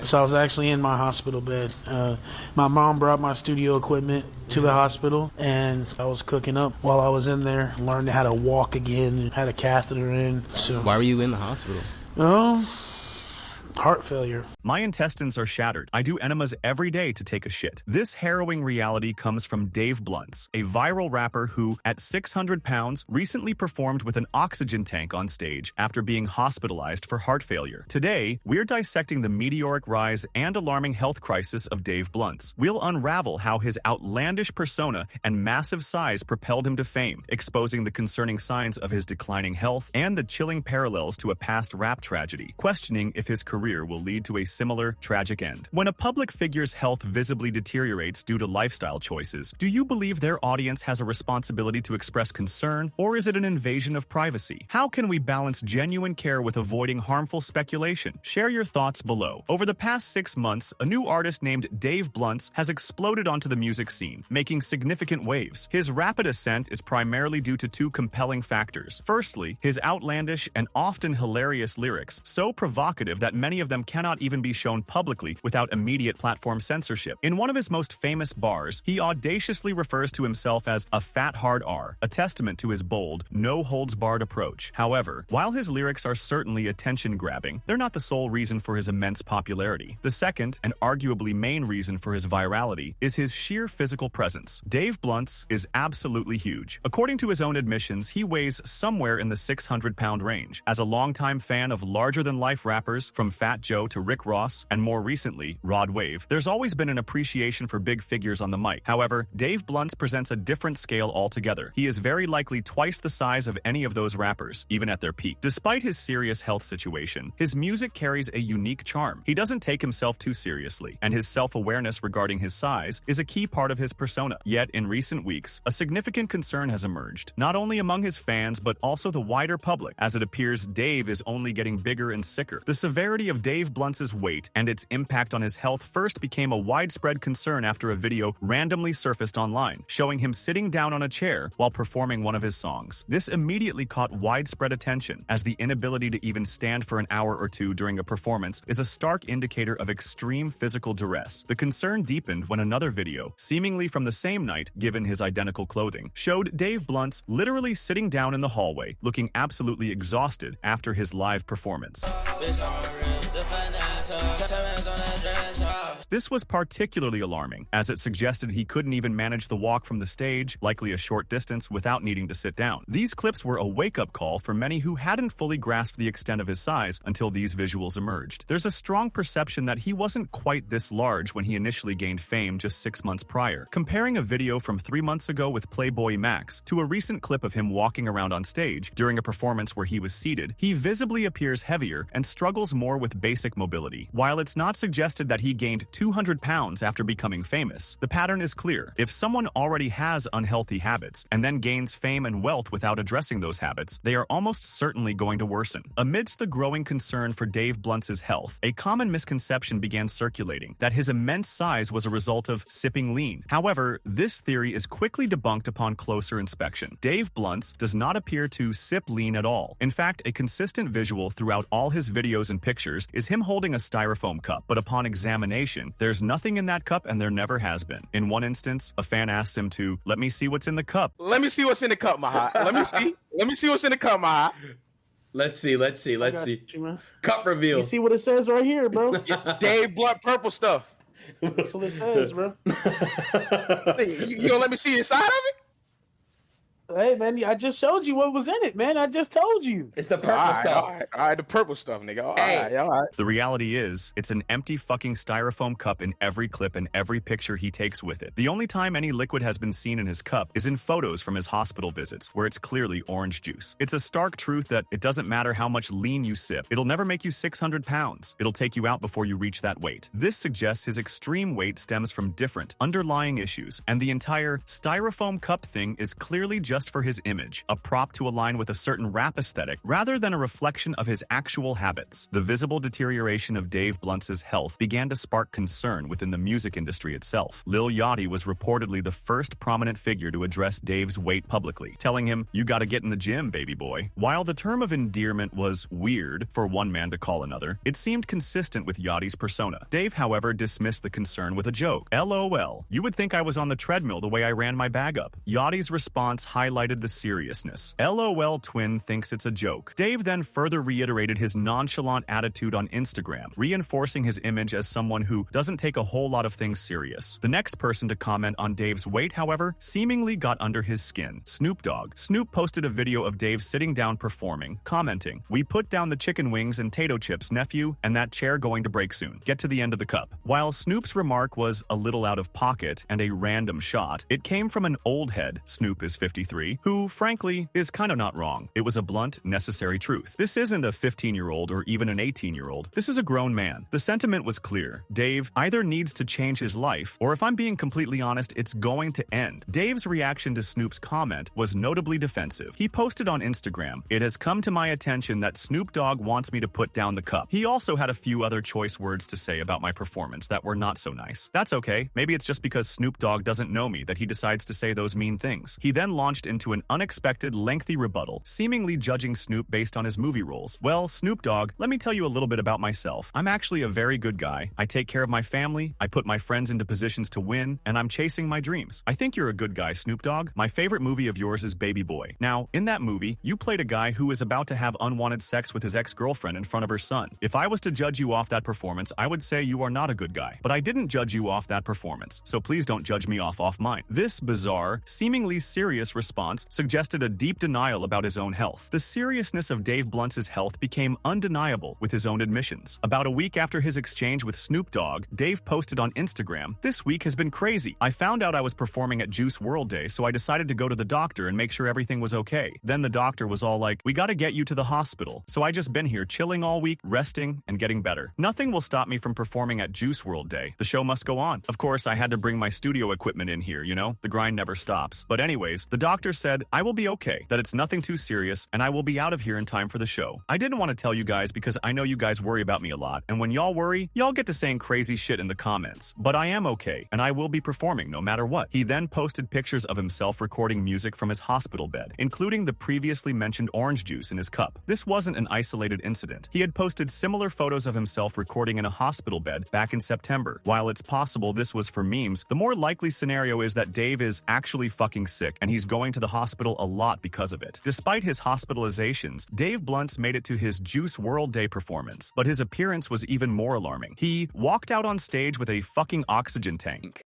So I was actually in my hospital bed. My mom brought my studio equipment to the hospital, and I was cooking up while I was in there, learned how to walk again, and had a catheter in. So Why were you in the hospital? um, heart failure. My intestines are shattered. I do enemas every day to take a shit. This harrowing reality comes from Dave Blunts, a viral rapper who, at 600 pounds, recently performed with an oxygen tank on stage after being hospitalized for heart failure. Today, we're dissecting the meteoric rise and alarming health crisis of Dave Blunts. We'll unravel how his outlandish persona and massive size propelled him to fame, exposing the concerning signs of his declining health and the chilling parallels to a past rap tragedy, questioning if his career will lead to a similar tragic end. When a public figure's health visibly deteriorates due to lifestyle choices, do you believe their audience has a responsibility to express concern, or is it an invasion of privacy? How can we balance genuine care with avoiding harmful speculation? Share your thoughts below. Over the past 6 months, a new artist named Dave Blunts has exploded onto the music scene, making significant waves. His rapid ascent is primarily due to two compelling factors. Firstly, his outlandish and often hilarious lyrics, so provocative that many of them cannot even be shown publicly without immediate platform censorship. In one of his most famous bars, he audaciously refers to himself as a fat hard R, a testament to his bold, no-holds-barred approach. However, while his lyrics are certainly attention-grabbing, they're not the sole reason for his immense popularity. The second, and arguably main reason for his virality, is his sheer physical presence. Dave Blunts is absolutely huge. According to his own admissions, he weighs somewhere in the 600-pound range. As a longtime fan of larger-than-life rappers, from Fat Joe to Rick Ross, and more recently, Rod Wave, there's always been an appreciation for big figures on the mic. However, Dave Blunts presents a different scale altogether. He is very likely twice the size of any of those rappers, even at their peak. Despite his serious health situation, his music carries a unique charm. He doesn't take himself too seriously, and his self-awareness regarding his size is a key part of his persona. Yet, in recent weeks, a significant concern has emerged, not only among his fans, but also the wider public, as it appears Dave is only getting bigger and sicker. The severity of Dave Blunts' weight and its impact on his health first became a widespread concern after a video randomly surfaced online, showing him sitting down on a chair while performing one of his songs. This immediately caught widespread attention, as the inability to even stand for an hour or two during a performance is a stark indicator of extreme physical duress. The concern deepened when another video, seemingly from the same night given his identical clothing, showed Dave Blunts literally sitting down in the hallway, looking absolutely exhausted after his live performance. This was particularly alarming, as it suggested he couldn't even manage the walk from the stage, likely a short distance, without needing to sit down. These clips were a wake-up call for many who hadn't fully grasped the extent of his size until these visuals emerged. There's a strong perception that he wasn't quite this large when he initially gained fame just 6 months prior. Comparing a video from 3 months ago with Playboy Max to a recent clip of him walking around on stage during a performance where he was seated, he visibly appears heavier and struggles more with basic mobility. While it's not suggested that he gained 200 pounds after becoming famous, the pattern is clear. If someone already has unhealthy habits and then gains fame and wealth without addressing those habits, they are almost certainly going to worsen. Amidst the growing concern for Dave Blunts' health, a common misconception began circulating that his immense size was a result of sipping lean. However, this theory is quickly debunked upon closer inspection. Dave Blunts does not appear to sip lean at all. In fact, a consistent visual throughout all his videos and pictures is him holding a styrofoam cup, but upon examination, there's nothing in that cup and there never has been. In one instance, a fan asked him to, "Let me see what's in the cup." Let me see what's in the cup, Mahat. Let me see. Let me see what's in the cup, Mahat. Let's see. You, Cup reveal. you see what it says right here, bro? Dave Blunt purple stuff. That's what it says, bro. You gonna let me see inside of it? Hey, man, I just showed you what was in it, man. I just told you. It's the purple stuff. All right, the purple stuff, nigga. All right. The reality is, it's an empty fucking styrofoam cup in every clip and every picture he takes with it. The only time any liquid has been seen in his cup is in photos from his hospital visits, where it's clearly orange juice. It's a stark truth that it doesn't matter how much lean you sip, it'll never make you 600 pounds. It'll take you out before you reach that weight. This suggests his extreme weight stems from different, underlying issues, and the entire styrofoam cup thing is clearly just just for his image, a prop to align with a certain rap aesthetic, rather than a reflection of his actual habits. The visible deterioration of Dave Blunt's health began to spark concern within the music industry itself. Lil Yachty was reportedly the first prominent figure to address Dave's weight publicly, telling him, "You gotta get in the gym, baby boy." While the term of endearment was weird for one man to call another, it seemed consistent with Yachty's persona. Dave, however, dismissed the concern with a joke. "LOL, you would think I was on the treadmill the way I ran my bag up." Yachty's response highlighted the seriousness. LOL twin thinks it's a joke. Dave then further reiterated his nonchalant attitude on Instagram, reinforcing his image as someone who doesn't take a whole lot of things serious. The next person to comment on Dave's weight, however, seemingly got under his skin. Snoop Dogg. Snoop posted a video of Dave sitting down performing, commenting, "We put down the chicken wings and tato chips, nephew, and that chair going to break soon. Get to the end of the cup." While Snoop's remark was a little out of pocket and a random shot, it came from an old head, Snoop is 53, who, frankly, is kind of not wrong. It was a blunt, necessary truth. This isn't a 15-year-old or even an 18-year-old. This is a grown man. The sentiment was clear. Dave either needs to change his life, or if I'm being completely honest, it's going to end. Dave's reaction to Snoop's comment was notably defensive. He posted on Instagram, "It has come to my attention that Snoop Dogg wants me to put down the cup." He also had a few other choice words to say about my performance that were not so nice. That's okay. Maybe it's just because Snoop Dogg doesn't know me that he decides to say those mean things. He then launched into an unexpected, lengthy rebuttal, seemingly judging Snoop based on his movie roles. "Well, Snoop Dogg, let me tell you a little bit about myself. I'm actually a very good guy. I take care of my family, I put my friends into positions to win, and I'm chasing my dreams. I think you're a good guy, Snoop Dogg. My favorite movie of yours is Baby Boy. Now, in that movie, you played a guy who is about to have unwanted sex with his ex-girlfriend in front of her son. If I was to judge you off that performance, I would say you are not a good guy. But I didn't judge you off that performance, so please don't judge me off mine." This bizarre, seemingly serious response suggested a deep denial about his own health. The seriousness of Dave Blunt's health became undeniable with his own admissions. About a week after his exchange with Snoop Dogg, Dave posted on Instagram, "This week has been crazy. I found out I was performing at Juice WRLD Day, so I decided to go to the doctor and make sure everything was okay. Then the doctor was all like, 'We gotta get you to the hospital.' So I just been here chilling all week, resting, and getting better. Nothing will stop me from performing at Juice WRLD Day. The show must go on. Of course, I had to bring my studio equipment in here, you know? The grind never stops. But anyways, the doctor said, I will be okay, that it's nothing too serious, and I will be out of here in time for the show. I didn't want to tell you guys because I know you guys worry about me a lot, and when y'all worry, y'all get to saying crazy shit in the comments. But I am okay, and I will be performing no matter what." He then posted pictures of himself recording music from his hospital bed, including the previously mentioned orange juice in his cup. This wasn't an isolated incident. He had posted similar photos of himself recording in a hospital bed back in September. While it's possible this was for memes, the more likely scenario is that Dave is actually fucking sick, and he's going to the hospital a lot because of it. Despite his hospitalizations, Dave Blunt made it to his Juice WRLD Day performance, but his appearance was even more alarming. He walked out on stage with a fucking oxygen tank.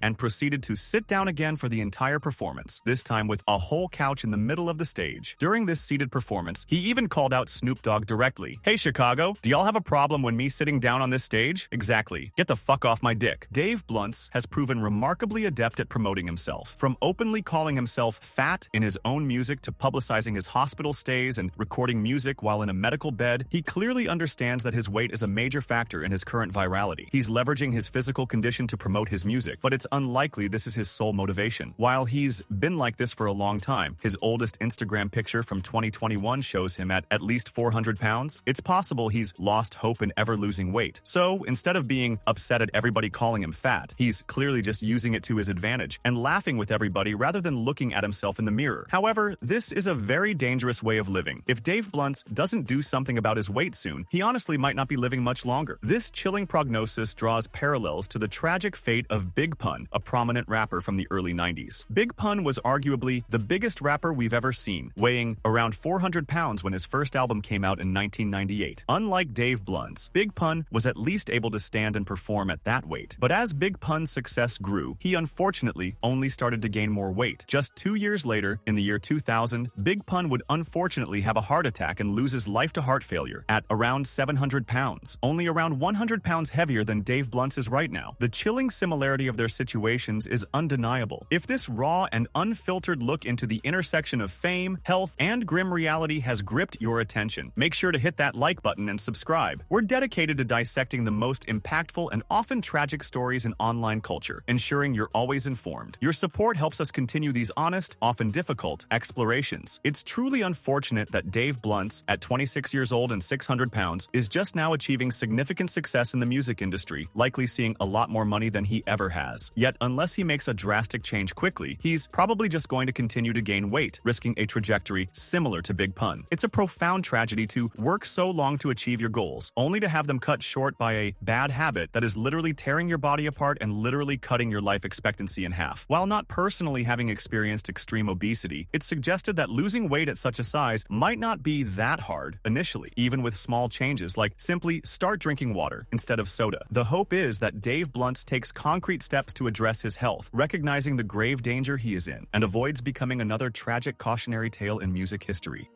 And proceeded to sit down again for the entire performance, this time with a whole couch in the middle of the stage. During this seated performance, he even called out Snoop Dogg directly. "Hey Chicago, do y'all have a problem when me sitting down on this stage? Exactly. Get the fuck off my dick." Dave Blunt has proven remarkably adept at promoting himself. From openly calling himself fat in his own music to publicizing his hospital stays and recording music while in a medical bed, he clearly understands that his weight is a major factor in his current virality. He's leveraging his physical condition to promote his music, but it's unlikely this is his sole motivation. While he's been like this for a long time, his oldest Instagram picture from 2021 shows him at least 400 pounds. It's possible he's lost hope in ever losing weight. So instead of being upset at everybody calling him fat, he's clearly just using it to his advantage and laughing with everybody rather than looking at himself in the mirror. However, this is a very dangerous way of living. If Dave Blunt doesn't do something about his weight soon, he honestly might not be living much longer. This chilling prognosis draws parallels to the tragic fate of Big Pun, a prominent rapper from the early 90s. Big Pun was arguably the biggest rapper we've ever seen, weighing around 400 pounds when his first album came out in 1998. Unlike Dave Blunt, Big Pun was at least able to stand and perform at that weight. But as Big Pun's success grew, he unfortunately only started to gain more weight. Just 2 years later, in the year 2000, Big Pun would unfortunately have a heart attack and lose his life to heart failure at around 700 pounds, only around 100 pounds heavier than Dave Blunt is right now. The chilling similarity of their situations is undeniable. If this raw and unfiltered look into the intersection of fame, health, and grim reality has gripped your attention, make sure to hit that like button and subscribe. We're dedicated to dissecting the most impactful and often tragic stories in online culture, ensuring you're always informed. Your support helps us continue these honest, often difficult, explorations. It's truly unfortunate that Dave Bluntz, at 26 years old and 600 pounds, is just now achieving significant success in the music industry, likely seeing a lot more money than he ever has. Yet, unless he makes a drastic change quickly, he's probably just going to continue to gain weight, risking a trajectory similar to Big Pun. It's a profound tragedy to work so long to achieve your goals, only to have them cut short by a bad habit that is literally tearing your body apart and literally cutting your life expectancy in half. While not personally having experienced extreme obesity, it's suggested that losing weight at such a size might not be that hard initially, even with small changes like simply start drinking water instead of soda. The hope is that Dave Bluntz takes concrete steps to address his health, recognizing the grave danger he is in, and avoids becoming another tragic cautionary tale in music history.